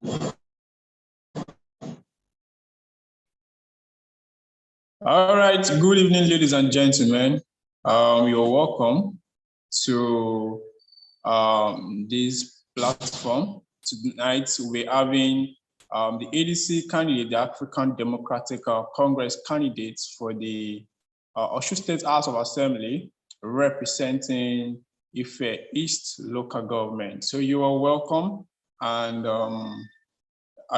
All right, good evening, ladies and gentlemen. You're welcome to this platform. Tonight, we're having the ADC candidate, the African Democratic Congress candidate for the Osun State House of Assembly, representing Ife East local government. So you are welcome, and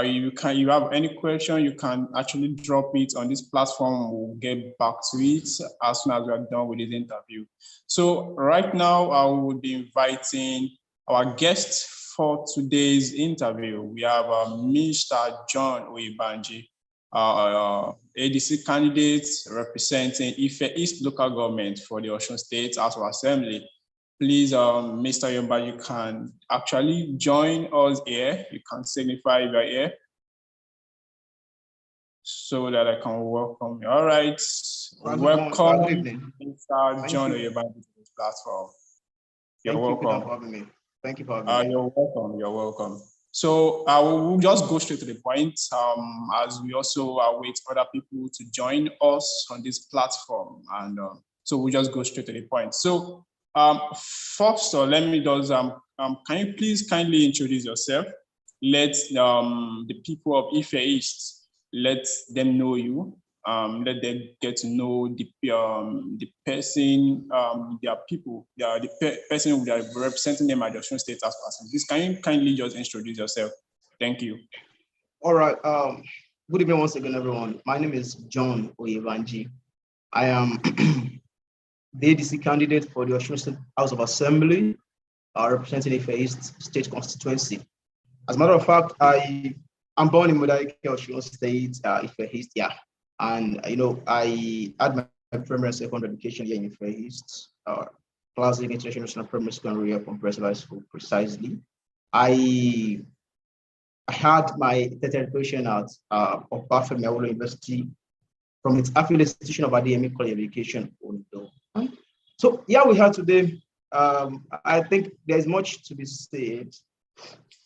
you have any question, you can actually drop it on this platform. We'll get back to it as soon as we are done with this interview. So right now, I will be inviting our guest for today's interview. We have Mr. John Oyebanji, ADC candidate representing Ife East local government for the Osun State House of Assembly. Please, Mr. Yomba, you can actually join us here. You can signify you are here so that I can welcome you. All right. Welcome, Mr. John Oyebanji to this platform. You're welcome. Thank you for having me. Thank you for having me. You're welcome. You're welcome. So I will just go straight to the point, as we also await other people to join us on this platform. And so we'll just go straight to the point. So first, let me just, can you please kindly introduce yourself? Let the people of Ife East, let them know you. Let them get to know the person, their people, the person who are representing them at the Osun State House of Assembly. Please, can you kindly just introduce yourself? Thank you. All right. Good evening once again, everyone. My name is John Oyebanji. I am the ADC candidate for the Osun State House of Assembly, representing Ife East State constituency. As a matter of fact, I'm born in Modaike, Osun State, Ife East, yeah. And I had my primary and secondary education here in Ife East, Classic International Primary School and Royal Comprehensive High School, precisely. I had my tertiary education at Obafemi Awolowo University from its affiliate institution of Adeyemi College of Education. So yeah, we have today. I think there's much to be said.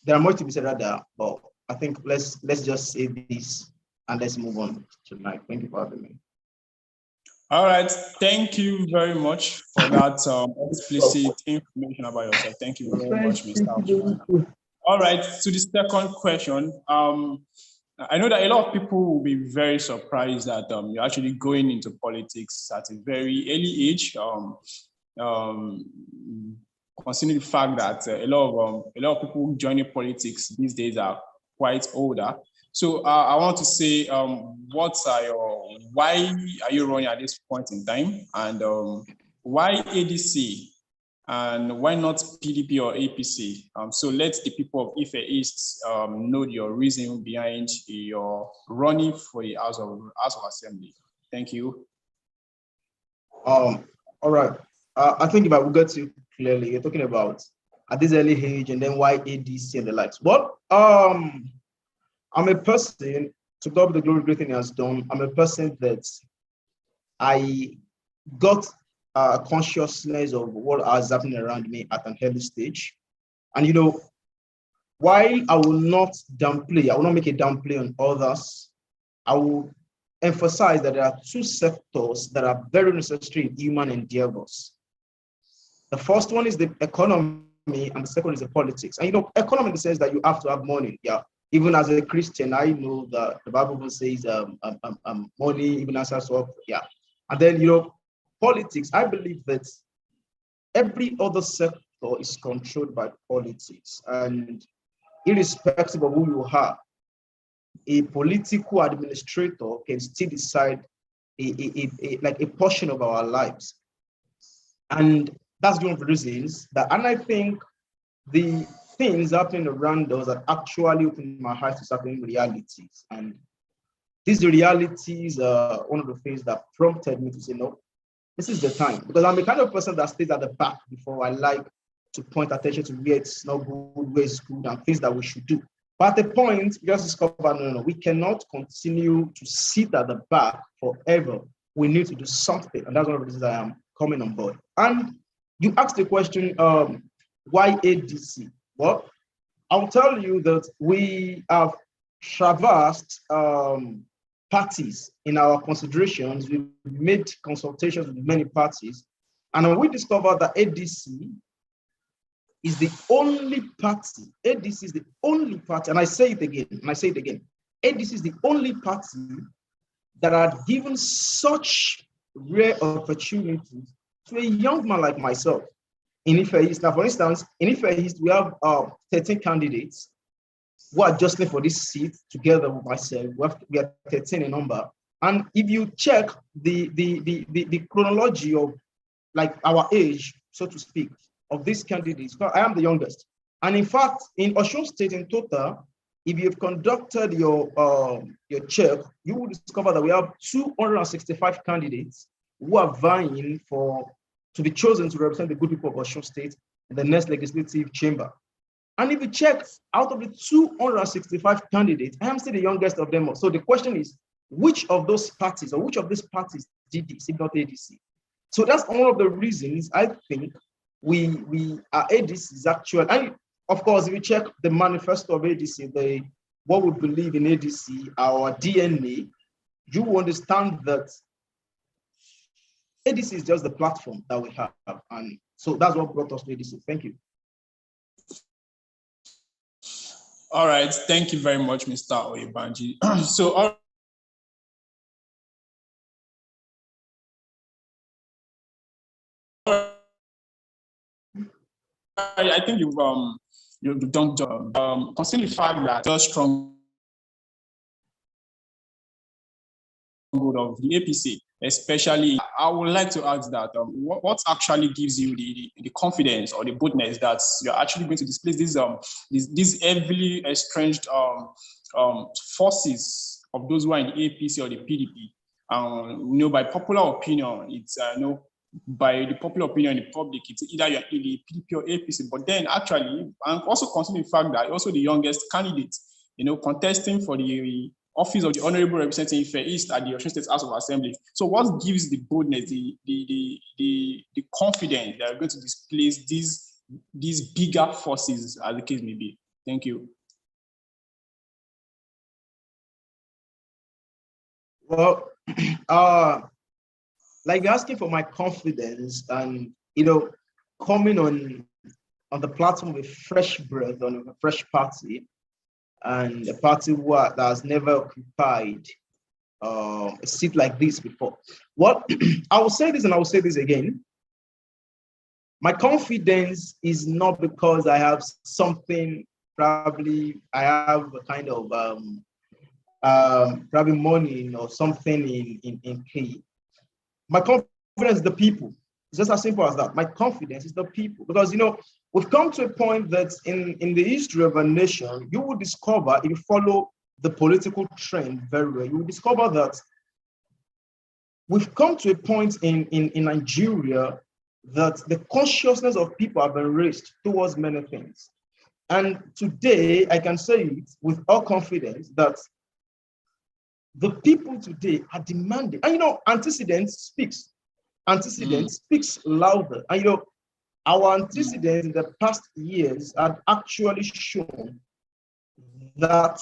There are much to be said rather, but I think let's just say this and let's move on tonight. Thank you for having me. All right, thank you very much for that explicit information about yourself. Thank you very much, Mr. All right, to the second question. I know that a lot of people will be very surprised that you're actually going into politics at a very early age. Considering the fact that a lot of people joining politics these days are quite older. So I want to say, why are you running at this point in time, and why ADC, and why not PDP or APC? So let the people of Ife East know your reason behind your running for the House of Assembly. Thank you. All right. I think if I will get to clearly, you're talking about at this early age and then why ADC and the likes. Well, I'm a person, to God be the glory, great thing he has done. I'm a person that I got a consciousness of what is happening around me at an early stage. And while I will not downplay, I will not make a downplay on others, I will emphasize that there are two sectors that are very necessary in human endeavors. The first one is the economy, and the second is the politics. And economy in the sense that you have to have money. Yeah. Even as a Christian, I know that the Bible says money even answers up. Yeah. And then, politics, I believe that every other sector is controlled by politics. And irrespective of who you are, a political administrator can still decide a portion of our lives. And that's one of the reasons that, and I think the things happening around us that actually open my eyes to certain realities. And these realities are one of the things that prompted me to say, no, this is the time. Because I'm the kind of person that stays at the back before I like to point attention to where it's not good, where it's good, and things that we should do. But at the point, we just discovered, no, we cannot continue to sit at the back forever. We need to do something. And that's one of the reasons I am coming on board. And you asked the question, why ADC? Well, I'll tell you that we have traversed parties in our considerations. We've made consultations with many parties, and we discovered that ADC is the only party. ADC is the only party, and I say it again, ADC is the only party that had given such rare opportunities to a young man like myself in Ife East. Now, for instance, in Ife East, we have 13 candidates who are jostling for this seat together with myself. We are 13 in number. And if you check the chronology of like our age, so to speak, of these candidates, I am the youngest. And in fact, in Osun State in total, if you've conducted your check, you will discover that we have 265 candidates who are vying to be chosen to represent the good people of Osun State in the next legislative chamber. And if you check out of the 265 candidates, I am still the youngest of them all. So the question is, which of those parties or which of these parties did this, if not ADC? So that's one of the reasons I think our ADC is actual. And of course, if you check the manifesto of ADC, what we believe in ADC, our DNA, you will understand that ADC is just the platform that we have. And so that's what brought us to ADC. Thank you. All right. Thank you very much, Mr. Oyebanji. So, I think you've done job. Considering the fact that the strong of the APC, especially, I would like to ask that what actually gives you the confidence or the boldness that you're actually going to displace these heavily estranged forces of those who are in the APC or the PDP? By popular opinion, it's by the popular opinion in the public, it's either you're in the PDP or APC. But then actually, I'm also considering the fact that you're also the youngest candidate, contesting for the office of the Honorable Representative Ife East at the Osun State House of Assembly. So what gives the boldness, the confidence that you're going to displace these bigger forces, as the case may be? Thank you. Well, like you're asking for my confidence and, coming on the platform with fresh breath, on a fresh party, and a party that has never occupied a seat like this before. Well, I will say this and I will say this again. My confidence is not because I have something, probably I have a kind of probably money or something in key. My confidence is the people. It's just as simple as that. My confidence is the people. Because, we've come to a point that in the history of a nation, you will discover, if you follow the political trend very well, you will discover that we've come to a point in Nigeria that the consciousness of people have been raised towards many things. And today, I can say it with all confidence that the people today are demanding. And antecedent speaks. Antecedent speaks louder. And our antecedents in the past years have actually shown that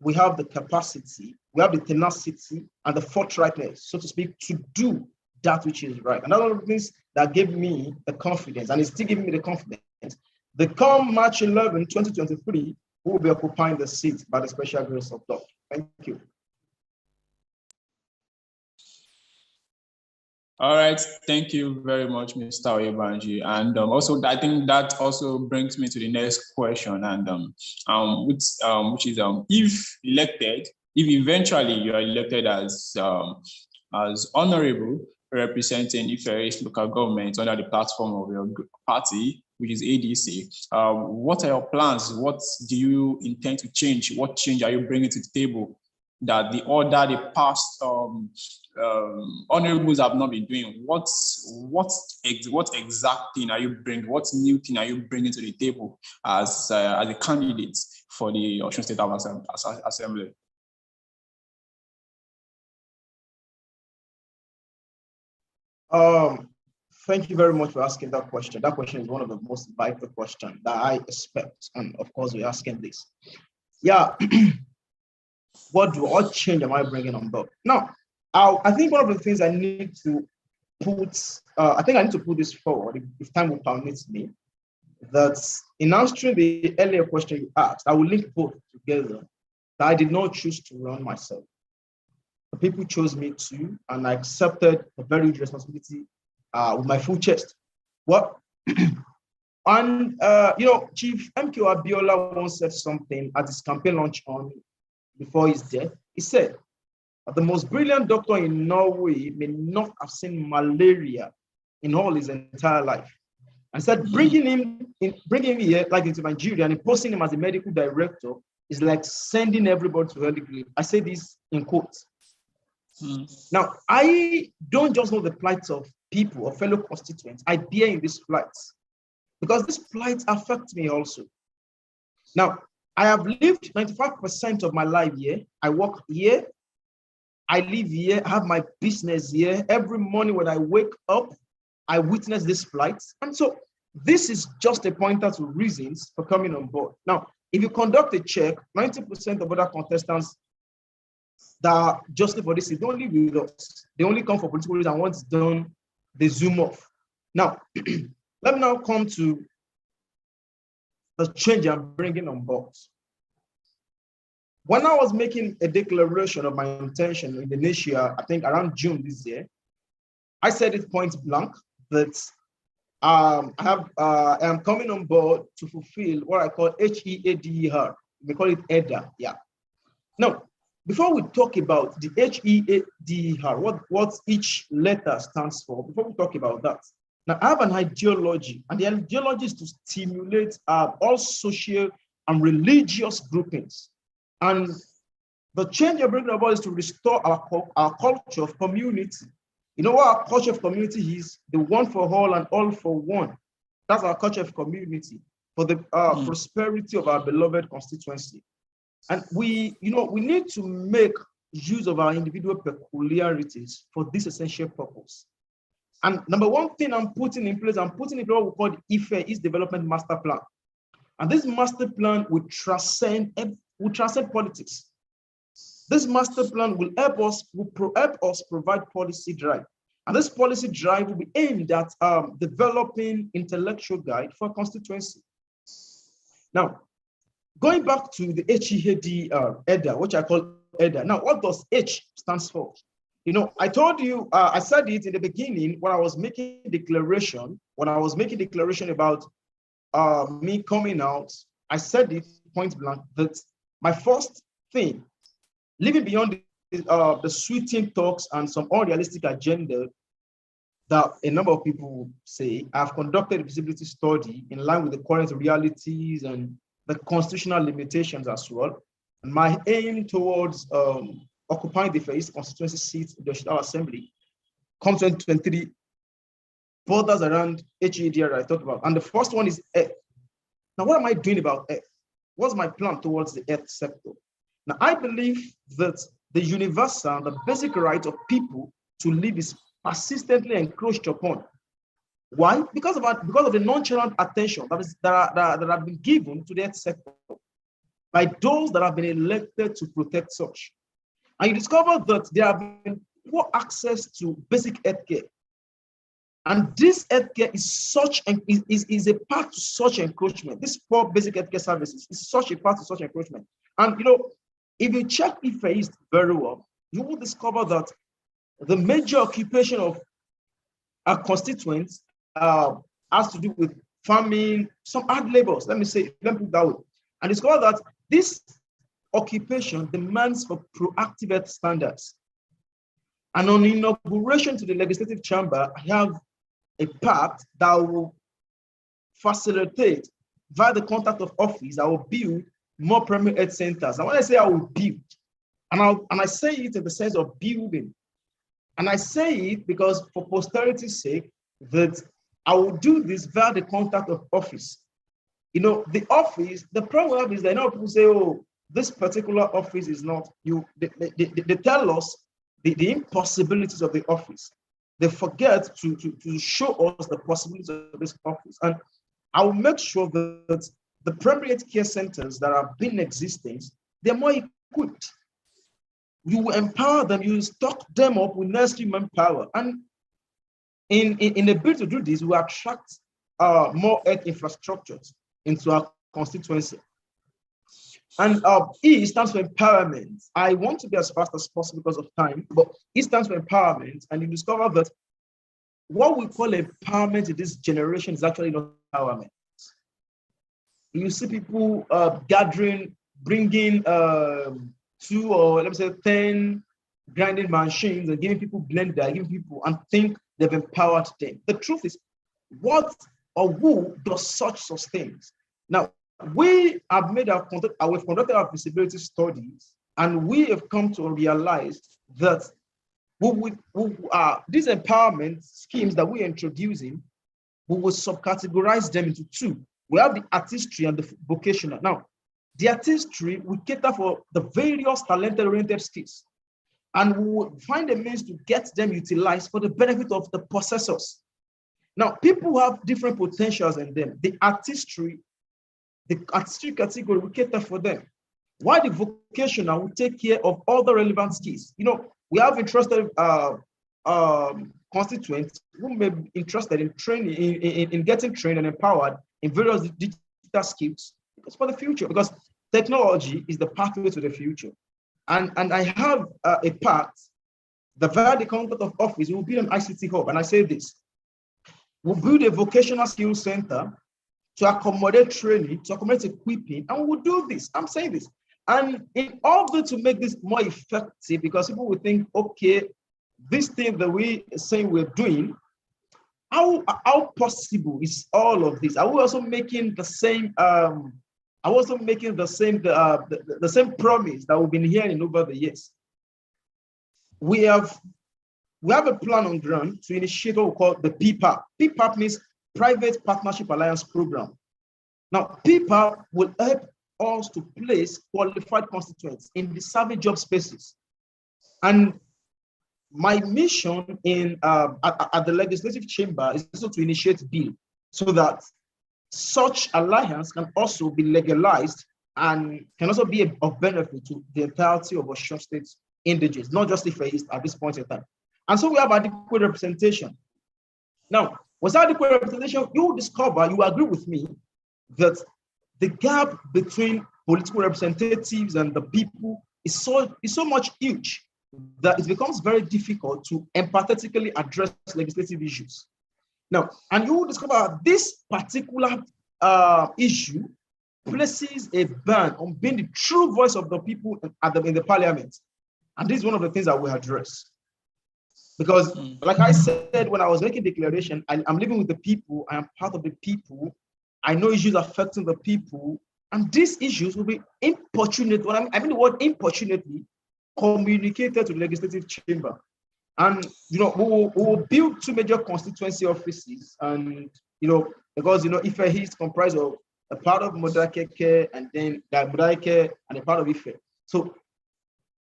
we have the capacity, we have the tenacity and the forthrightness, so to speak, to do that which is right. And that's one of the things that gave me the confidence, and it's still giving me the confidence. The come March 11, 2023, we will be occupying the seat by the special grace of God. Thank you. All right, thank you very much, Mr. Oyebanji. And also, I think that also brings me to the next question, and which is if elected, if eventually you are elected as honorable representing Ife East local government under the platform of your party, which is ADC, what are your plans? What do you intend to change? What change are you bringing to the table that the past honorables have not been doing? What exact thing are you bringing? What new thing are you bringing to the table as a candidate for the Osun State House Assembly? Thank you very much for asking that question. That question is one of the most vital questions that I expect. And of course, we're asking this. Yeah, what change am I bringing on board? Now, I think one of the things I need to I think I need to put this forward, if time will permit me, that in answering the earlier question you asked, I will link both together, that I did not choose to run myself. The people chose me to, and I accepted a very huge responsibility with my full chest. What? And, Chief MK Abiola once said something at his campaign launch before his death. He said, the most brilliant doctor in Norway may not have seen malaria in all his entire life. I said, bringing him here, like into Nigeria, and imposing him as a medical director is like sending everybody to hell. I say this in quotes. Now, I don't just know the plights of people or fellow constituents. I bear in these plights because these plights affect me also. Now, I have lived 95% of my life here. I work here. I live here. I have my business here. Every morning when I wake up, I witness this flight. And so this is just a pointer to reasons for coming on board. Now, if you conduct a check, 90% of other contestants that are justly for this, they don't live with us. They only come for political reasons, and once done, they zoom off. Now, let me now come to the change I'm bringing on board. When I was making a declaration of my intention in Indonesia, I think around June this year, I said it point blank that I am coming on board to fulfill what I call HEADER. We call it EDA. Yeah. Now, before we talk about the HEADER, what each letter stands for, before we talk about that, now I have an ideology, and the ideology is to stimulate all social and religious groupings. And the change you're bringing about is to restore our culture of community. You know what our culture of community is? The one for all and all for one. That's our culture of community for the prosperity of our beloved constituency. And we need to make use of our individual peculiarities for this essential purpose. And number one thing I'm putting in place what we call the Ife East Development Master Plan. And this master plan will transcend politics. This master plan will help us provide policy drive. And this policy drive will be aimed at developing intellectual guide for constituency. Now, going back to the HEAD, which I call EDA. Now, what does H stands for? I told you, I said it in the beginning when I was making declaration about me coming out. I said it point blank that my first thing, living beyond the sweeping talks and some unrealistic agenda that a number of people say, I've conducted a feasibility study in line with the current realities and the constitutional limitations as well. And my aim towards occupying the Ife East constituency seat in the National Assembly come 2023 borders around HEADR I talked about. And the first one is Earth. Now, what am I doing about Earth? What's my plan towards the Earth sector? Now, I believe that the universal, the basic right of people to live is persistently encroached upon. Why? Because of the nonchalant attention that have been given to the Earth sector by those that have been elected to protect such. And you discover that there have been poor access to basic health care. And this healthcare is a part to such encroachment. This poor basic healthcare services is such a part to such encroachment. And if you check Ife East very well, you will discover that the major occupation of our constituents has to do with farming, some hard labors. Let me put it that way. And discover that this occupation demands for proactive health standards. And on inauguration to the legislative chamber, I have a pact that will facilitate via the contact of office. I will build more primary health centers. And when I say I will build, and I say it in the sense of building, and I say it because for posterity's sake, that I will do this via the contact of office. The office, the problem is that people say, oh, this particular office is not, they tell us the impossibilities of the office. they forget to show us the possibilities of this office. And I will make sure that the primary health care centers that have been existing, they're more equipped. You will empower them, you will stock them up with necessary manpower. And in a bid to do this, we attract more health infrastructures into our constituency. And E stands for empowerment. I want to be as fast as possible because of time, but E stands for empowerment. And you discover that what we call empowerment in this generation is actually not empowerment. You see people gathering, bringing 2 or let me say 10 grinding machines and giving people blender, giving people and think they've empowered them. The truth is, what or who does such things? Now, we have we've conducted our feasibility studies, and we have come to realize that these empowerment schemes that we're introducing, we will subcategorize them into 2. We have the artistry and the vocational. Now, the artistry will cater for the various talented-oriented skills, and we will find a means to get them utilized for the benefit of the possessors. Now, people have different potentials in them. The artistry category will cater for them, while the vocational will take care of all the relevant skills. We have interested constituents who may be interested in training, in getting trained and empowered in various digital skills because for the future, because technology is the pathway to the future. And I have a part that via the conduct of office, we will build an ICT hub. And I say this, we'll build a vocational skills center to accommodate training, to accommodate equipping, and we'll do this. I'm saying this. And in order to make this more effective, because people will think, okay, this thing that we say we're doing, how possible is all of this? Are we also making the same? The same promise that we've been hearing over the years? We have a plan on ground to initiate what we call the PPAP. PPAP means Private Partnership Alliance Program. Now, PPAP will help us to place qualified constituents in the service job spaces. And my mission at the legislative chamber is also to initiate a bill so that such alliance can also be legalized and can also be of benefit to the entirety of Osun State indigenes, not just Ife East at this point in time. And so we have adequate representation. Now, without adequate representation, you will discover, you agree with me, that the gap between political representatives and the people is so much huge that it becomes very difficult to empathetically address legislative issues. Now, and you will discover this particular issue places a ban on being the true voice of the people in the parliament. And this is one of the things that we address. Because, like I said, when I was making declaration, I'm living with the people, I am part of the people, I know issues affecting the people, and these issues will be importunate, I mean the word importunately, communicated to the legislative chamber. And, we will build 2 major constituency offices, and, because, Ife East comprised of a part of Modakeke and then Modakeke and a part of Ife. So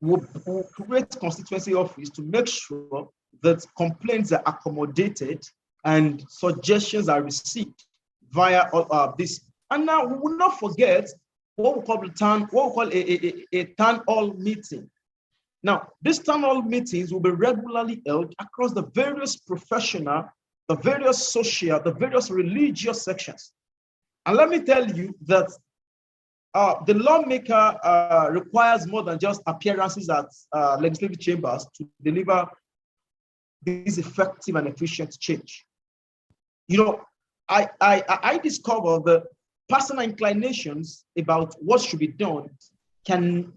we'll create constituency office to make sure that complaints are accommodated and suggestions are received via this. And now we will not forget what we call a town hall meeting. Now, these town hall meetings will be regularly held across the various professional, the various social, the various religious sections. And let me tell you that the lawmaker requires more than just appearances at legislative chambers to deliver this effective and efficient change. I discovered that personal inclinations about what should be done can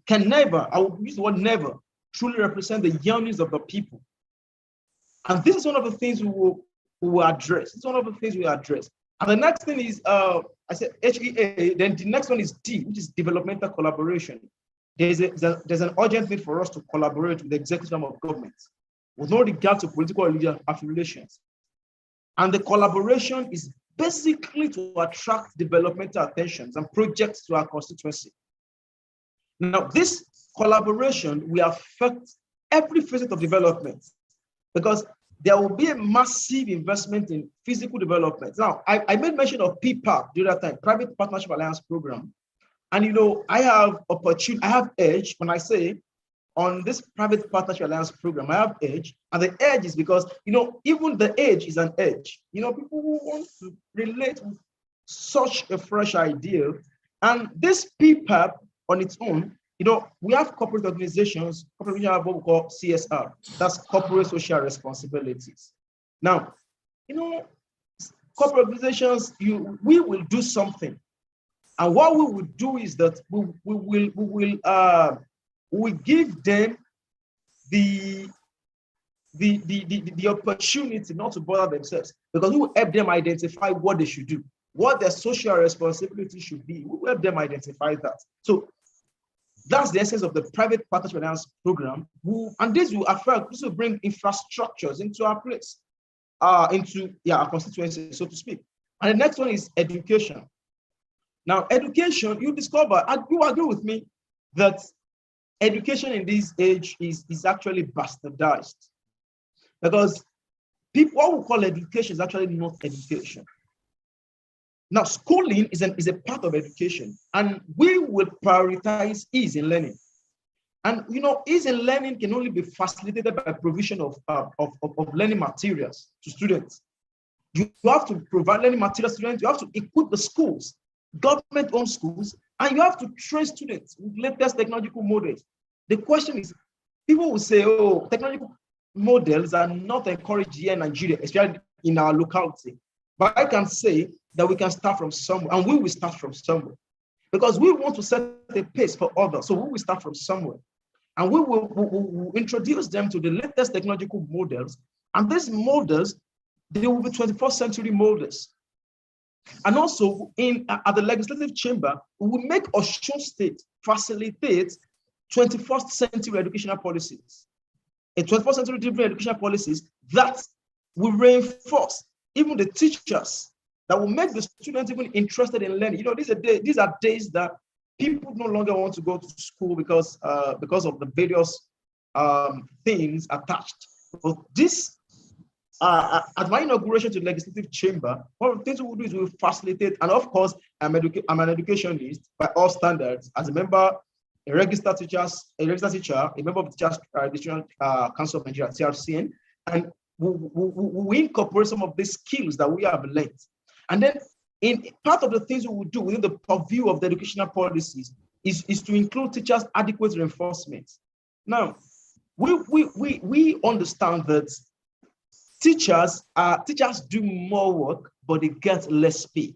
never, I will use the word never, truly represent the yearnings of the people. And this is one of the things we will address. It's one of the things we address. And the next thing is, I said HEA, then the next one is D, which is developmental collaboration. There's an urgent need for us to collaborate with the executive arm of government with no regard to political or religious affiliations. And the collaboration is basically to attract developmental attentions and projects to our constituency. Now, this collaboration will affect every facet of development. because there will be a massive investment in physical development. Now, I made mention of PPAP the other time, Private Partnership Alliance Program. And, I have opportunity, I have edge when I say on this Private Partnership Alliance Program, I have edge. And the edge is because, even the edge is an edge. People who want to relate with such a fresh idea. And this PPAP on its own, we have corporate organizations, what we call CSR, that's corporate social responsibilities. Now, corporate organizations, we will do something. And what we will do is that we will give them the opportunity not to bother themselves, because we will help them identify what they should do, what their social responsibility should be. We will help them identify that. So that's the essence of the Private Partnership Alliance Program. And this will affect, this will bring infrastructures into our place, into our constituency, so to speak. And the next one is education. Now, education, you discover, and you agree with me that education in this age is actually bastardized, because what we call education is actually not education. Now, schooling is a part of education, and we will prioritize ease in learning. And ease in learning can only be facilitated by provision of learning materials to students. You have to provide learning materials to students. You have to equip the schools, government-owned schools, and you have to train students with latest technological models. The question is, people will say, oh, technological models are not encouraged here in Nigeria, especially in our locality. But I can say that we can start from somewhere, and we will start from somewhere, because we want to set a pace for others. So we will start from somewhere, and we will introduce them to the latest technological models. And these models, they will be 21st century models. And also at the legislative chamber, we will make Osun State facilitate 21st century educational policies, a 21st century driven educational policies that will reinforce even the teachers, that will make the students even interested in learning. These are days that people no longer want to go to school because of the various things attached. But this, at my inauguration to the legislative chamber, one of the things we will do is we will facilitate, and of course, I'm an educationist by all standards, as a member, a registered teacher, a member of the Teachers District Council of Nigeria, TRCN, and we incorporate some of these skills that we have learned. And then in part of the things we will do within the purview of the educational policies is to include teachers' adequate reinforcement. Now, we understand that teachers do more work, but they get less pay.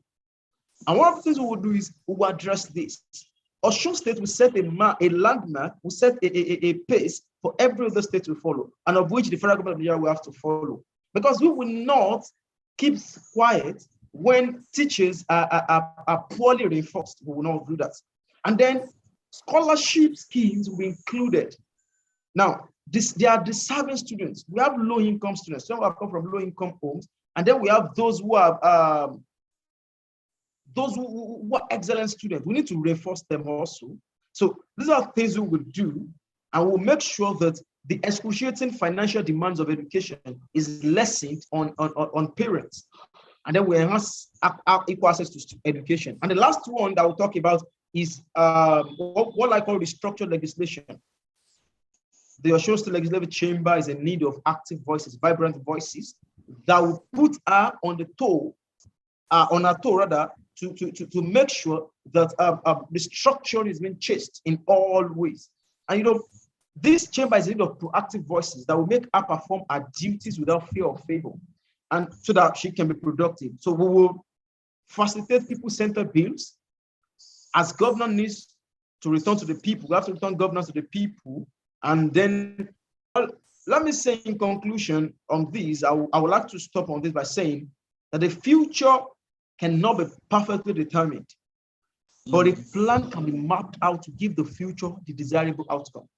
And one of the things we will do is we will address this. Osun State will set a landmark, will set a pace for every other state to follow, and of which the federal government of Nigeria will have to follow. Because we will not keep quiet when teachers are poorly reinforced. We will not do that. And then scholarship schemes will be included. Now, they are deserving students. We have low-income students. Some have come from low-income homes, and then we have those who are excellent students. We need to reinforce them also. So these are things we will do, and we'll make sure that the excruciating financial demands of education is lessened on parents. And then we enhance equal access to education. And the last one that we'll talk about is what I call restructured legislation. The Osun State Legislative Chamber is in need of active voices, vibrant voices that will put her on her toe to make sure that restructuring is being chased in all ways. And this chamber is in need of proactive voices that will make her perform her duties without fear or favor, and so that she can be productive. So we will facilitate people-centered bills. As government needs to return to the people, we have to return governance to the people. And then, let me say in conclusion on this, I would like to stop on this by saying that the future cannot be perfectly determined, but a plan can be mapped out to give the future the desirable outcome.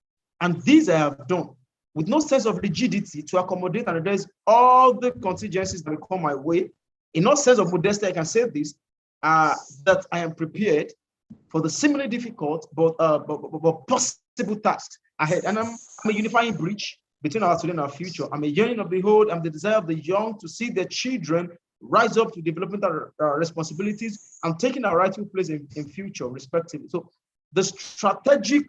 And this I have done with no sense of rigidity to accommodate and address all the contingencies that will come my way. In no sense of modesty, I can say this, that I am prepared for the seemingly difficult but possible tasks ahead. And I'm a unifying bridge between our today and our future. I'm a yearning of the old. I'm the desire of the young to see their children rise up to developmental responsibilities and taking our rightful place in future, respectively. So the strategic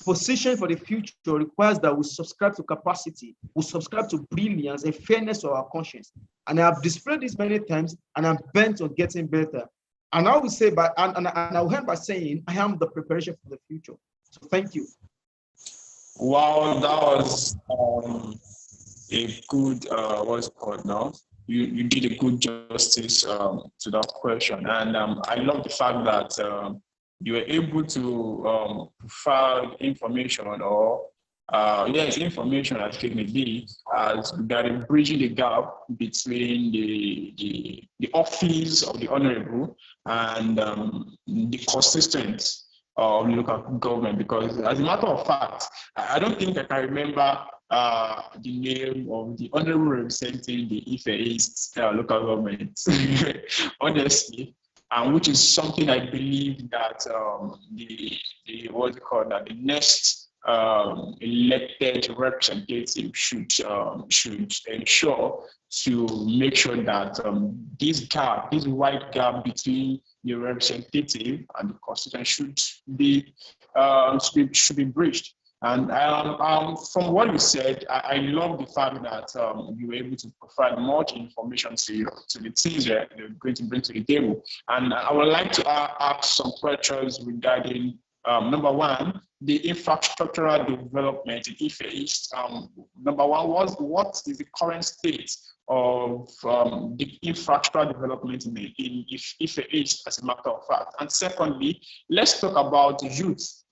position for the future requires that we subscribe to capacity, we subscribe to brilliance and fairness of our conscience. And I have displayed this many times, and I'm bent on getting better. And I will say, and I will end by saying, I am the preparation for the future. So thank you. Wow, that was a good what's it called now? You did a good justice to that question, and I love the fact that you were able to provide information or yes, information as it may be, as regarding bridging the gap between the office of the honorable and the constituents of local government. Because as a matter of fact, I don't think I can remember the name of the honorable representing the Ife East local government, honestly, and which is something I believe that the what's it called, that the next elected representative should ensure to make sure that this wide gap between the representative and the constituent should be bridged. And from what you said, I love the fact that you were able to provide much information to the teams that you're going to bring to the table. And I would like to ask some questions regarding, number one, the infrastructural development in Ife East. Number one, what is the current state of the infrastructural development in Ife East, as a matter of fact? And secondly, let's talk about youth.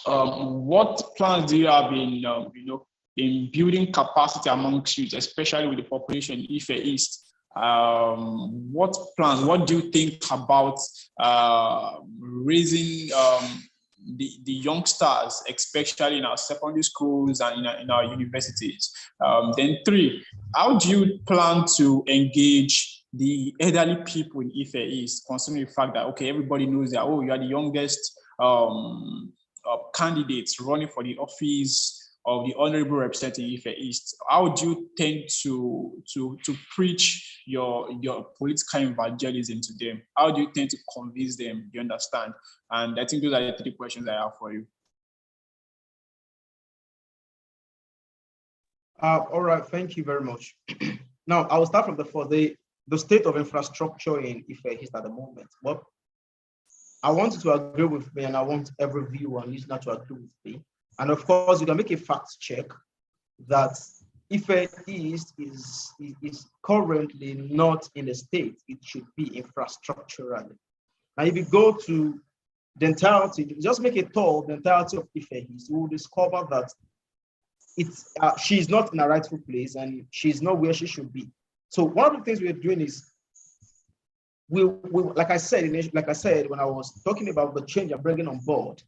What plans do you have in building capacity amongst youth, especially with the population in Ife East? What plans? What do you think about raising the youngsters, especially in our secondary schools and in our universities? Then three, how do you plan to engage the elderly people in Ife East, considering the fact that, okay, everybody knows that, oh, you are the youngest candidates running for the office of the honorable representative Ife East? How do you tend to preach your political evangelism to them? How do you tend to convince them? You understand? And I think those are the three questions I have for you. All right, thank you very much. Now, I will start from the state of infrastructure in Ife East at the moment. Well, I want you to agree with me, and I want every viewer and listener to agree with me. And of course, you can make a fact check that Ife East is currently not in a state it should be infrastructurally. Now, if you go to the entirety, just make a tour of the entirety of Ife East, you will discover that she's not in her rightful place and she's not where she should be. So one of the things we're doing is, we like I said when I was talking about the change I'm bringing on board,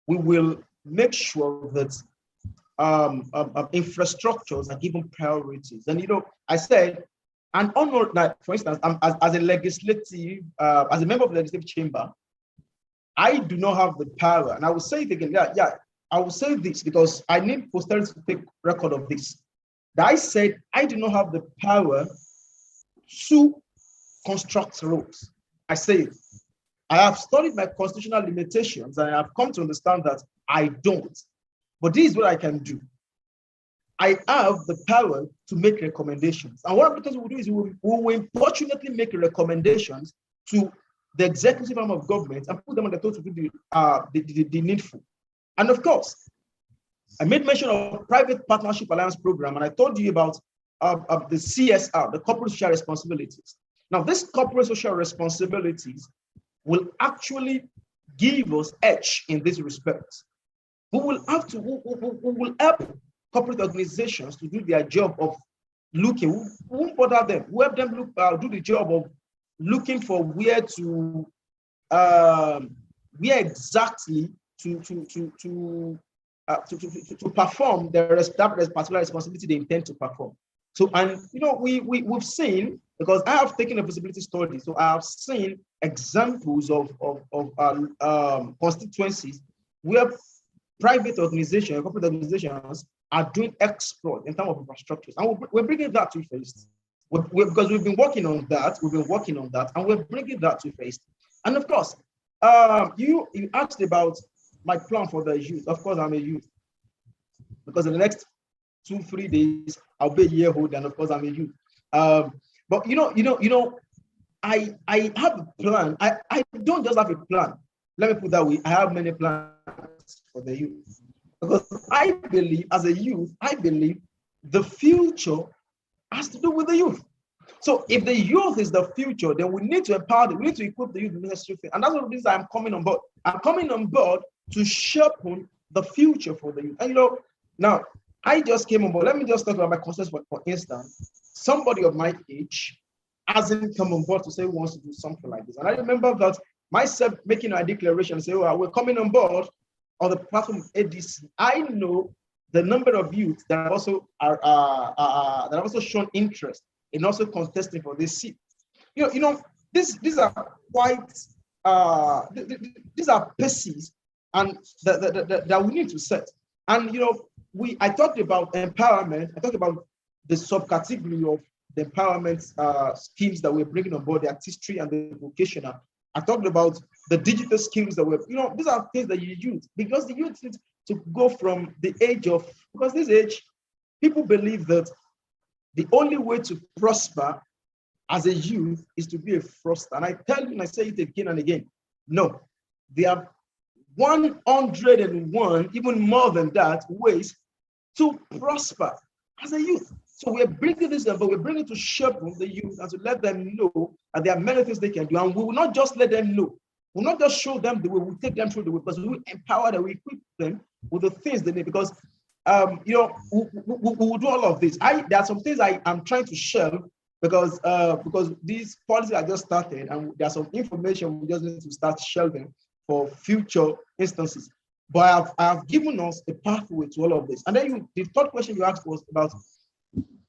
we will make sure that infrastructures are given priorities. And I said, an honor that, for instance, as a legislative, as a member of the legislative chamber, I do not have the power, and I will say it again. I will say this because I need posterity to take record of this. That I said I do not have the power to construct roads. I say it. I have studied my constitutional limitations and I have come to understand that I don't. But this is what I can do. I have the power to make recommendations. And one of the things we will do is we will importunately make recommendations to the executive arm of government and put them on the toe to do the needful. And of course, I made mention of private partnership alliance program, and I told you about the CSR, the corporate social responsibilities. Now, these corporate social responsibilities will actually give us edge in this respect. We will help corporate organizations to do their job of looking. We won't bother them. We help them do the job of looking for where exactly to perform that particular responsibility they intend to perform. So, and we've seen, because I have taken a feasibility study, so I have seen examples of constituencies where private organizations, corporate organizations are doing exploit in terms of infrastructures. And we're bringing that to Ife East. Because we've been working on that, and we're bringing that to Ife East. And of course, you asked about my plan for the youth. Of course, I'm a youth. Because in the next 2-3 days, I'll be a year old, and of course, I'm a youth. But I have a plan. I don't just have a plan. Let me put it that way. I have many plans for the youth. Because I believe, as a youth, the future has to do with the youth. So if the youth is the future, then we need to empower them. We need to equip the youth with the necessary things. And that's one of the reasons I'm coming on board. I'm coming on board to sharpen the future for the youth. And now I just came on board. Let me just talk about my concerns. For instance, somebody of my age hasn't come on board to say he wants to do something like this. And I remember that myself making a declaration and say, oh, we're coming on board on the platform of ADC. I know the number of youths that also that have also shown interest in also contesting for this seat. These are quite these are paces and that we need to set. And I talked about empowerment. I talked about the subcategory of the empowerment schemes that we're bringing on board, the artistry and the vocational. I talked about the digital skills that we're, these are things that you use because the youth need to go from the age of, because this age, people believe that the only way to prosper as a youth is to be a fraudster. And I tell you, and I say it again and again, no, there are 101, even more than that, ways to prosper as a youth. So we're bringing this, but we're bringing to sharpen the youth and to let them know that there are many things they can do. And we will not just let them know. We'll not just show them the way, we'll take them through the way, because we will empower them, we equip them with the things they need. Because, we will do all of this. There are some things I'm trying to share because these policies are just started and there's some information we just need to start shelving for future instances. But I have given us a pathway to all of this. And then the third question you asked was about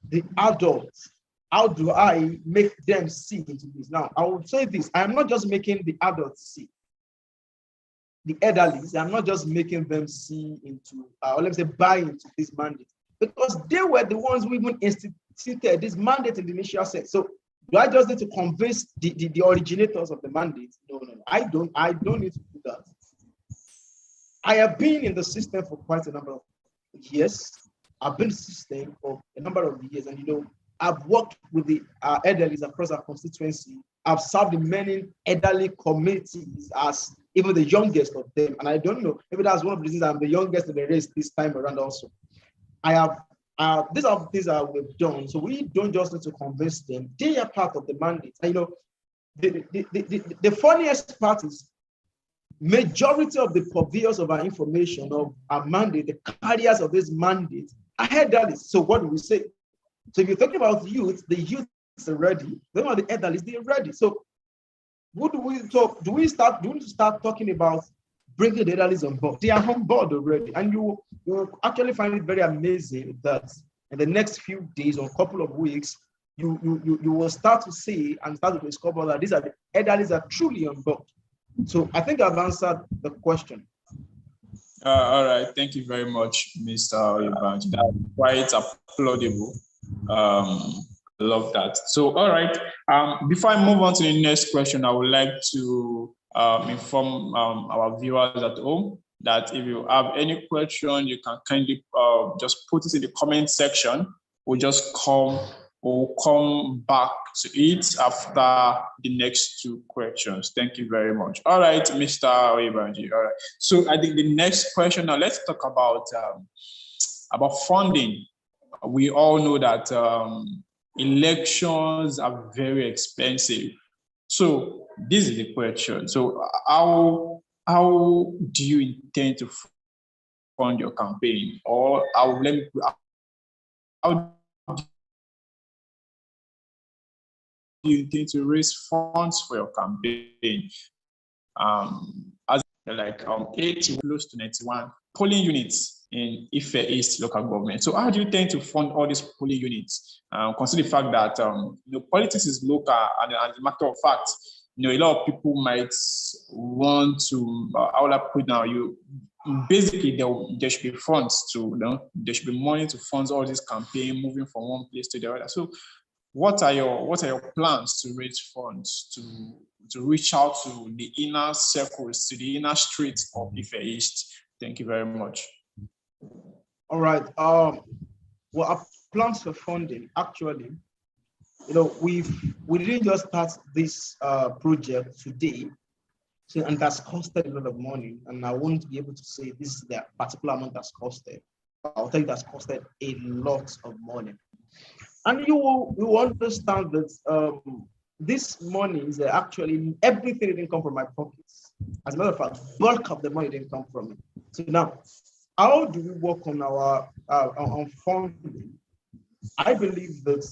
the adults. How do I make them see into this? Now, I will say this. I am not just making the adults see. The elderly, I'm not just making them see into, or let me say, buy into this mandate. Because they were the ones who even instituted this mandate in the initial sense. So do I just need to convince the originators of the mandate? No. I don't need to do that. I have been in the system for quite a number of years. I've been in the system for a number of years, and I've worked with the elderly across our constituency. I've served in many elderly committees as even the youngest of them. And I don't know, maybe that's one of the reasons I'm the youngest in the race this time around also. These are the things that we've done. So we don't just need to convince them. They are part of the mandate. And the funniest part is majority of the purveyors of our information, of our mandate, the carriers of this mandate, are elderly. So what do we say? So if you're talking about youth, the youth is ready. Then about the elderly, they're ready. So what do we talk? Do we need to start talking about bringing the elderly on board? They are on board already. And you actually find it very amazing that in the next few days or couple of weeks, you will start to see and start to discover that these are the elderly that are truly on board. So I think I've answered the question. All right. Thank you very much, Mr. Oyebanji. That's quite applaudable. Love that. So, all right. Before I move on to the next question, I would like to inform our viewers at home that if you have any question, you can kindly just put it in the comment section. We'll come back to it after the next two questions. Thank you very much. All right, Mr. Oyebanji. All right. So I think the next question now, let's talk about funding. We all know that elections are very expensive. So this is the question. So how do you intend to fund your campaign? Or how do you intend to raise funds for your campaign? As like 80 close to 91 polling units in Ife East local government. So how do you intend to fund all these polling units? Consider the fact that politics is local, and as a matter of fact, a lot of people might want to, how will I put now, basically there should be funds to, there should be money to fund all this campaign, moving from one place to the other. So what are your plans to raise funds to reach out to the inner circles, to the inner streets of Ife East? Thank you very much. All right. Well, our plans for funding, actually, we didn't just start this project today. So, and that's costed a lot of money. And I won't be able to say this is the particular amount that's costed. I'll tell you that's costed a lot of money. And you will understand that this money is actually, everything didn't come from my pockets. As a matter of fact, bulk of the money didn't come from me. So now, how do we work on our on funding? I believe that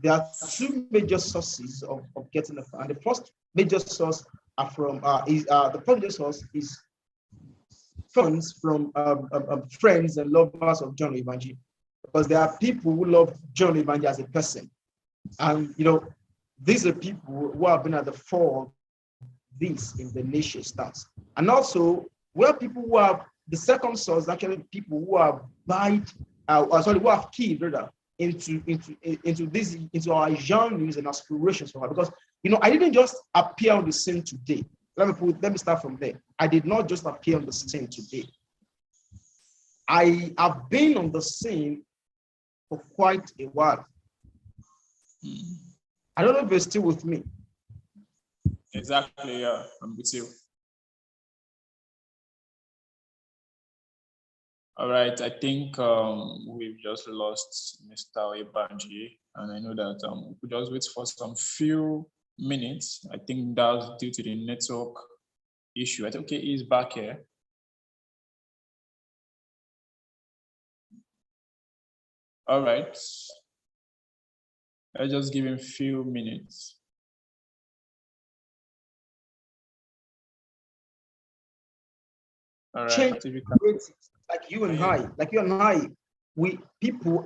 there are two major sources of getting the fund. And the first major source are from the first major source is funds from friends and lovers of John Oyebanji, because there are people who love John Oyebanji as a person, and these are people who have been at the fore of this in the nation stance, and also where people who have the second source actually people who have who have keyed rather into our yearnings and aspirations for her. Because I didn't just appear on the scene today. Let me start from there. I did not just appear on the scene today. I have been on the scene for quite a while. I don't know if you're still with me. Exactly, yeah, I'm with you. All right, I think we've just lost Mr. Oyebanji, and I know that we could just wait for some few minutes. I think that's due to the network issue. I think, okay, he's back here. All right, let's just give him a few minutes. All right, like you and I,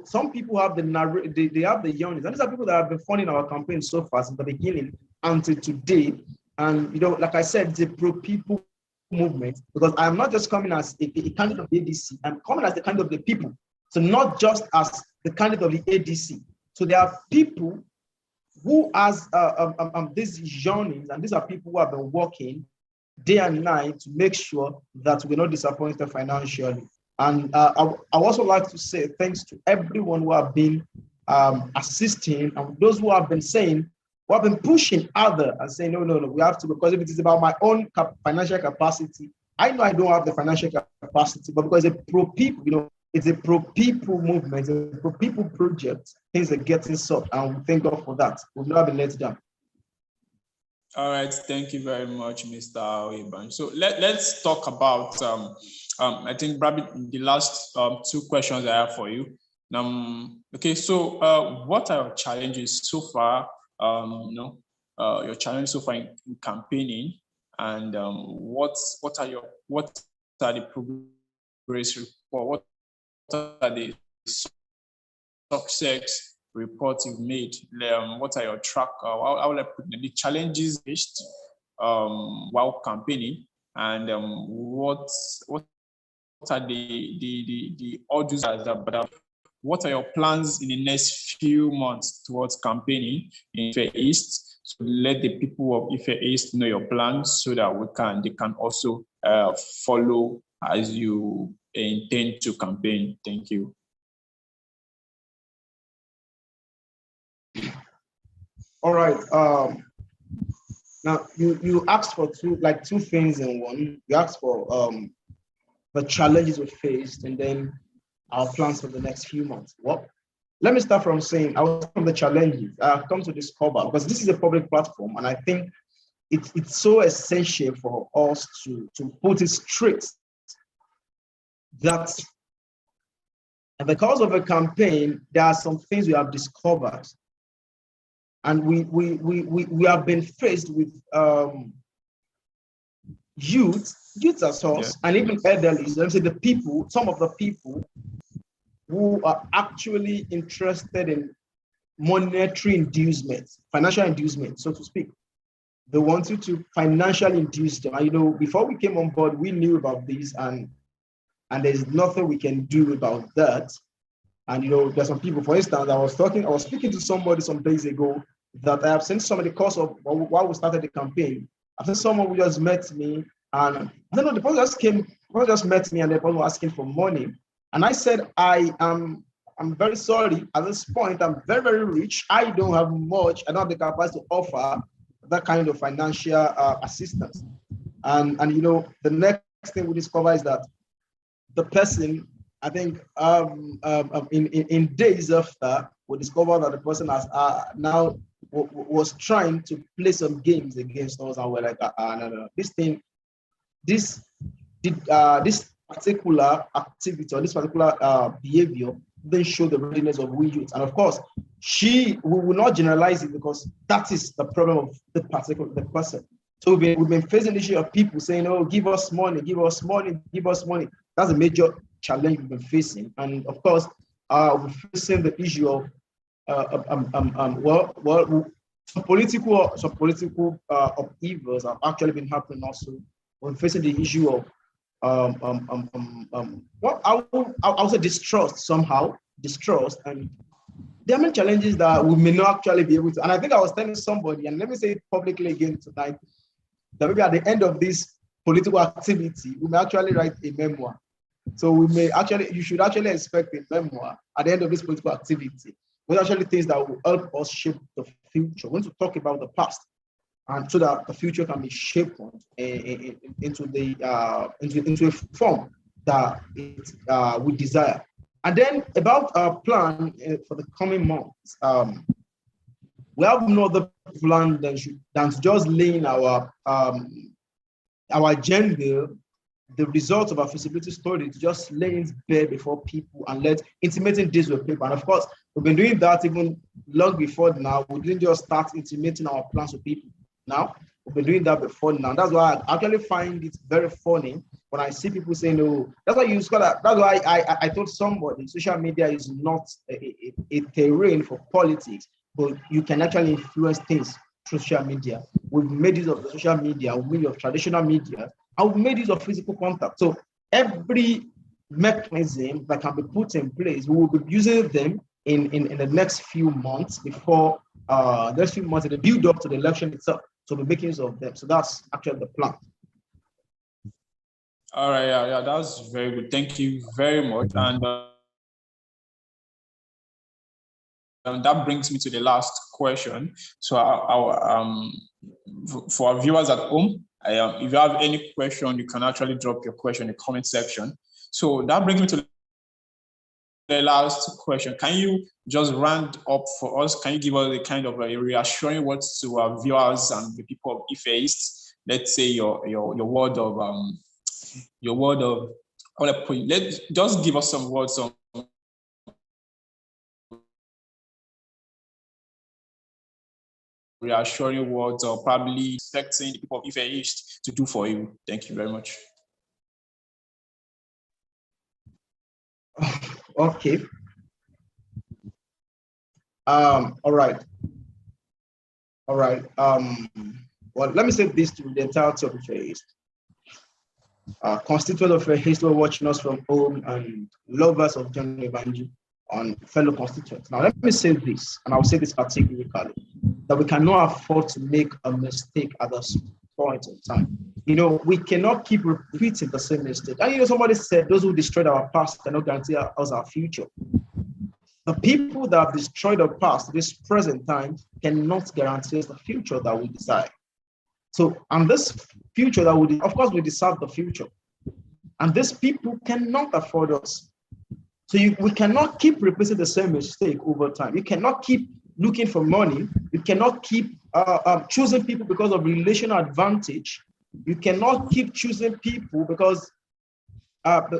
some people have they have the yearnings, and these are people that have been funding our campaign so far since the beginning until today. And like I said, it's a pro-people movement, because I'm not just coming as a candidate of the ADC, I'm coming as the candidate of the people. So not just as the candidate of the ADC. So there are people who has these yearnings, and these are people who have been working day and night to make sure that we're not disappointed financially. And I also like to say thanks to everyone who have been assisting, and those who have been saying, who have been pushing other and saying, no, we have to, because if it is about my own financial capacity, I know I don't have the financial capacity, but because it's a pro-people, it's a pro-people movement, it's a pro-people project, things are getting solved, and we thank God for that. We've never been let down. All right, thank you very much, Mr. Oyebanji. So let's talk about, I think probably the last two questions I have for you. Okay, so what are your challenges so far? Your challenges so far in campaigning, and what are the progress report? What are the success reports you've made? What are your track? How will I put the challenges faced while campaigning, and what are the audios about? What are your plans in the next few months towards campaigning in Ife East? So let the people of Ife East know your plans, so that they can also follow as you intend to campaign. Thank you. All right. Now you asked for two things in one. You asked for the challenges we faced, and then our plans for the next few months. Well, let me start from saying from the challenges I've come to discover, because this is a public platform, and I think it's so essential for us to put it straight that because of a campaign, there are some things we have discovered. And we have been faced with youth as us, and even elderly. Let me say some of the people who are actually interested in monetary inducement, financial inducement, so to speak. They wanted to financially induce them. And before we came on board, we knew about this, and and there's nothing we can do about that. And there's some people, for instance, I was speaking to somebody some days ago that I have seen somebody because of while we started the campaign. I think someone who just met me, and I don't know, the person just met me, and the person was asking for money. And I said, I'm very sorry. At this point, I'm very, very rich. I don't have much. I don't have the capacity to offer that kind of financial assistance. And the next thing we discover is that the person, I think, in days after, we discovered that the person has now was trying to play some games against us, and we're like, no. This particular activity or this particular behavior didn't show the readiness of we youth. And of course, we will not generalize it, because that is the problem of the person. So we've been facing the issue of people saying, "Oh, give us money, give us money, give us money." That's a major challenge we've been facing. And of course, we're facing the issue of some political upheavals have actually been happening also. We're facing the issue of what I would say distrust, and there are many challenges that we may not actually be able to. And I think I was telling somebody, and let me say it publicly again tonight, that maybe at the end of this political activity, we may actually write a memoir. So you should actually expect a memoir at the end of this political activity, with actually things that will help us shape the future. We want to talk about the past, and so that the future can be shaped into a form that we desire. And then about our plan for the coming months, we have no other plan than just laying our agenda, the results of our feasibility study, to just lay it bare before people and intimating this with people. And of course, we've been doing that even long before now. We didn't just start intimating our plans with people. Now, we've been doing that before now. That's why I actually find it very funny when I see people saying, "No." That's why I told somebody social media is not a terrain for politics, but you can actually influence things through social media. We've made use of the social media, we've made use of traditional media, and we've made use of physical contact. So every mechanism that can be put in place, we will be using them in the next few months in the build up to the election itself. So we're making use of them. So that's actually the plan. All right, yeah, that's very good. Thank you very much. And that brings me to the last question. So for our viewers at home, if you have any question, you can actually drop your question in the comment section. So that brings me to the last question. Can you just round up for us? Can you give us a kind of a reassuring words to our viewers and the people of Ife East? Let's say your word of just give us some words of reassuring words, or probably expecting the people of Ife East to do for you. Thank you very much. Okay. All right. Well, let me say this to the entirety of Ife East. Constituents of Ife East who are watching us from home, and lovers of John Oyebanji, and fellow constituents. Now, let me say this, and I'll say this categorically, that we cannot afford to make a mistake at this point in time. We cannot keep repeating the same mistake. And somebody said, those who destroyed our past cannot guarantee us our future. The people that have destroyed our past, this present time, cannot guarantee us the future that we desire. So, and this future that of course, we deserve the future. And these people cannot afford us. So we cannot keep repeating the same mistake over time. You cannot keep looking for money. You cannot keep choosing people because of relational advantage. You cannot keep choosing people because of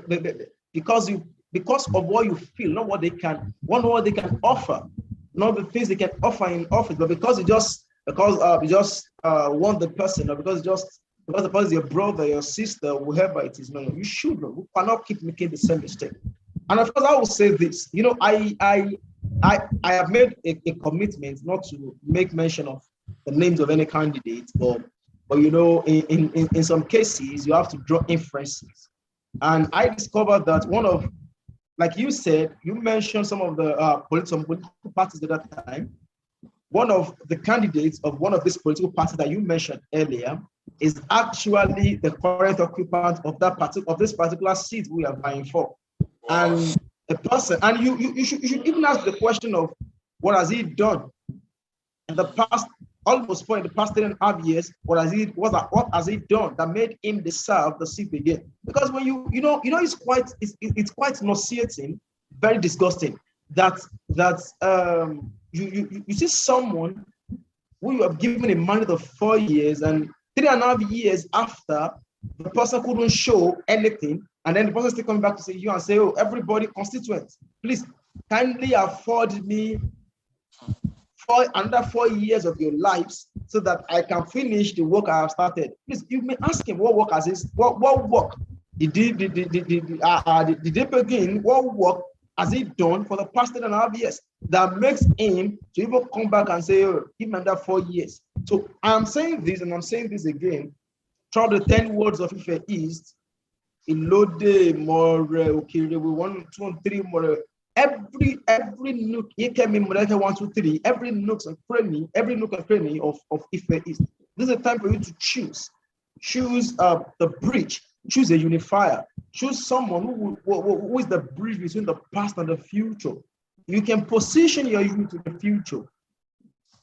what you feel, not what they can offer, not the things they can offer in office, but because you just want the person, or because the person is your brother, your sister, whoever it is. No, you should know. We cannot keep making the same mistake. And of course, I will say this. I have made a commitment not to make mention of the names of any candidate, but in some cases you have to draw inferences. And I discovered that like you said, you mentioned some of the political parties at that time. One of the candidates of one of these political parties that you mentioned earlier is actually the current occupant of this particular seat we are vying for. Wow. And a person, and you should even ask the question of what has he done in the past, almost for in the past 10.5 years, what has he done that made him deserve the seat again? Because when it's quite nauseating, very disgusting that you see someone who you have given a mandate of 4 years, and 3.5 years after, the person couldn't show anything, and then the person still coming back to see you and say, oh, everybody constituents, please kindly afford me for another 4 years of your lives so that I can finish the work I have started. Please, you may ask him what work has this, what work did they begin, what work has he done for the past 10.5 years that makes him to even come back and say, oh, give me another 4 years. So I'm saying this, and I'm saying this again, throughout the 10 words of Ife East, Ilode, More, Okiri, we 1, 2, and 3 more. Every nook, he came in 1, 2, 3, every nook and cranny of Ife East. This is a time for you to choose the bridge, choose a unifier, choose someone who is the bridge between the past and the future. You can position your youth to the future.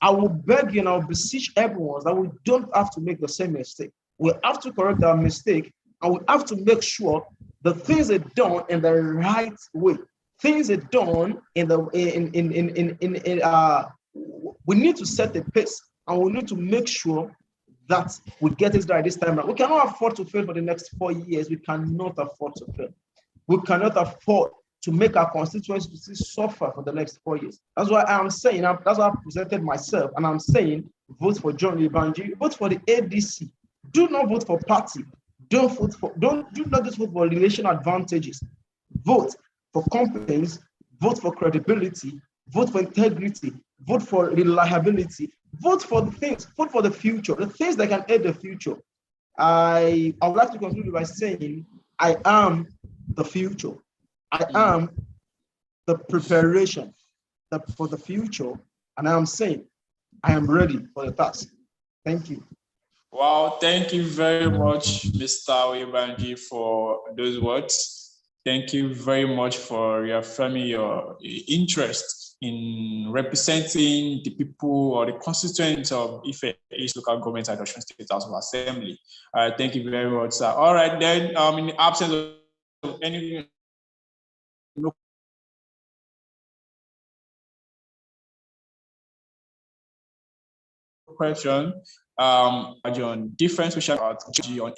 I will beg you and I will beseech everyone that we don't have to make the same mistake. We have to correct our mistake, and we have to make sure the things are done in the right way. Things are done we need to set the pace, and we need to make sure that we get it right this time around. We cannot afford to fail for the next 4 years. We cannot afford to fail. We cannot afford to make our constituency suffer for the next 4 years. That's why I'm saying, that's why I presented myself, and I'm saying, vote for John Oyebanji, vote for the ADC. Do not vote for party. Do not just vote for relational advantages. Vote for competence, vote for credibility, vote for integrity, vote for reliability, vote for the things, vote for the future, the things that can aid the future. I would like to conclude by saying, I am the future. I am the preparation for the future, and I am saying I am ready for the task. Thank you. Wow, thank you very much, Mr. Oyebanji, for those words. Thank you very much for reaffirming your interest in representing the people or the constituents of Ife East local government at Osun State House of Assembly. Thank you very much, sir. All right, then, in the absence of any question, on different social on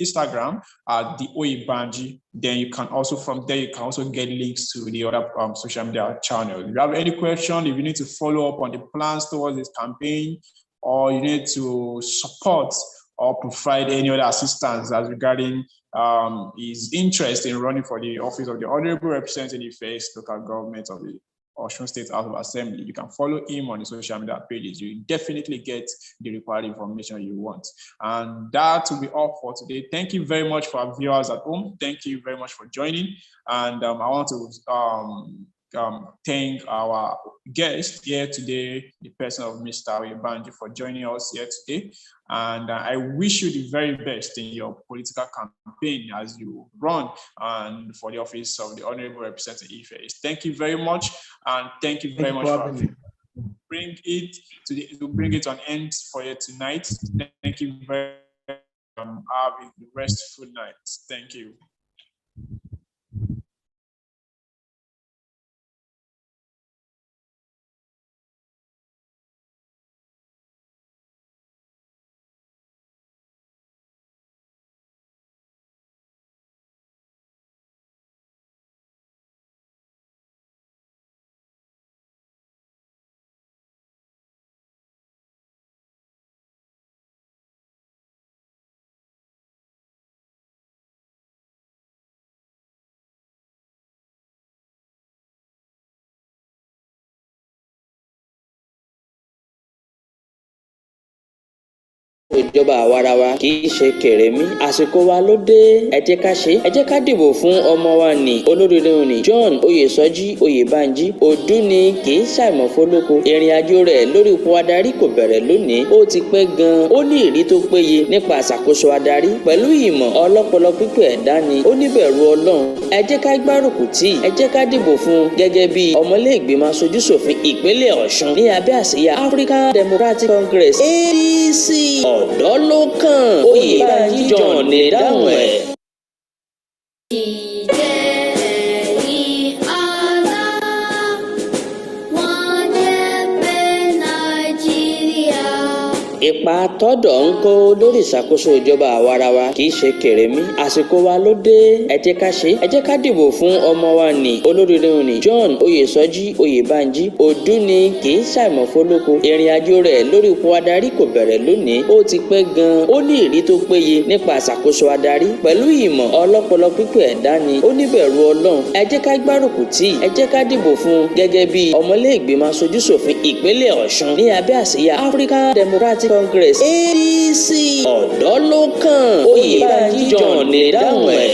Instagram at the Oyebanji. Then you can also, from there, you can also get links to the other social media channels. If you have any question, if you need to follow up on the plans towards this campaign, or you need to support or provide any other assistance as regarding his interest in running for the office of the Honorable Representative Ife East local government of the Osun State House of Assembly, you can follow him on the social media pages. You definitely get the required information you want. And that will be all for today. Thank you very much for our viewers at home. Thank you very much for joining. And I want to thank our guest here today, the person of Mr. Oyebanji, for joining us here today. And I wish you the very best in your political campaign as you run and for the office of the Honorable Representative Ife East. Thank you very much, and thank you very much for bring it to an end for you tonight. Thank you very much. Have a restful night. Thank you. ìjọba àwarawa kì í ṣe kèrèmí àsìkò wa ló dé ẹ jẹ́ ká ṣe ẹ jẹ́ ká dìbò fún ọmọ wa ní olóríire òní John Oyesoji Oyebanji òdú ni kì í ṣàìmọ̀ fólóko ìrìn àjò rẹ̀ lórí ipò adarí kò bẹ̀rẹ̀ lónìí ó ti pẹ́ gan-an ó ní ìrírí tó péye nípa àṣàkóso adarí pẹ̀lú ìmọ̀ ọlọ́pọlọ pípé ẹ̀dá ni ó níbẹ̀rù Ọlọ́run ẹ jẹ́ ká gbárùkù tì ẹ jẹ́ ká dìbò fún gẹ́gẹ́ bí ọmọlẹ́gbìmọ̀ aṣojúṣòfin ìpínlẹ̀ Ọ̀ṣun ní abẹ́ àsíá African Democratic Congress ADC ọ̀dọ́ ló kàn Oyebanji John lè dáhùn ẹ̀. Ipa tọ́dọ̀ ń kó lórí ìṣàkóso ìjọba àwarawa kì í ṣe kèrèmí àsìkò wa ló dé ẹ jẹ́ ká ṣe ẹ jẹ́ ká dìbò fún ọmọ wa ní olóríire òní John Oyesoji Oyebanji òdú ni kì í ṣàìmọ̀ fólóko ìrìn àjò rẹ̀ lórí ipò adarí kò bẹ̀rẹ̀ lónìí ó ti pẹ́ gan-an ó ní ìrírí tó péye nípa àṣàkóso adarí pẹ̀lú ìmọ̀ ọlọ́pọlọ pípé ẹ̀dá ni ó níbẹ̀rù Ọlọ́run ẹ jẹ́ ká gbárùkù tì ẹ jẹ́ ká dìbò fún gẹ́gẹ́ bí ọmọlẹ́gbìmọ̀ aṣojúṣòfin ìpínlẹ̀ Ọ̀ṣun ní abẹ́ àsíá African Democratic Congress ADC ọ̀dọ́ ló kàn Oyebanji John lè dáhùn ẹ̀.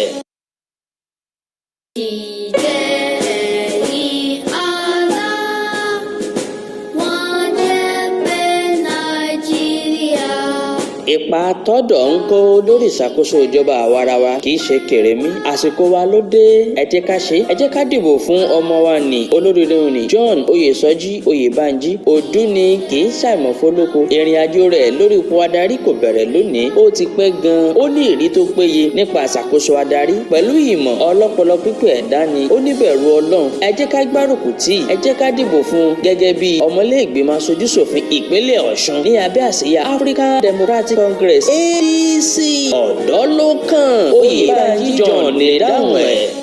Ipa tọ́dọ̀ ń kó lórí ìṣàkóso ìjọba àwarawa kì í ṣe kèrèmí àsìkò wa ló dé ẹ jẹ́ ká ṣe ẹ jẹ́ ká dìbò fún ọmọ wa ní olóríire òní John Oyesoji Oyebanji òdú ni kì í ṣàìmọ̀ fólóko ìrìn àjò rẹ̀ lórí ipò adarí kò bẹ̀rẹ̀ lónìí ó ti pẹ́ gan-an ó ní ìrírí tó péye nípa àṣàkóso adarí pẹ̀lú ìmọ̀ ọlọ́pọlọ pípé ẹ̀dá ni ó níbẹ̀rù Ọlọ́run ẹ jẹ́ ká gbárùkù tì ẹ jẹ́ ká dìbò fún gẹ́gẹ́ bí ọmọlẹ́gbìmọ̀ aṣojúṣòfin ìpínlẹ̀ Ọ̀ṣun ní abẹ́ àsíá African Democratic Congress ADC ọ̀dọ́ ló kàn Oyebanji John lè dáhùn ẹ̀.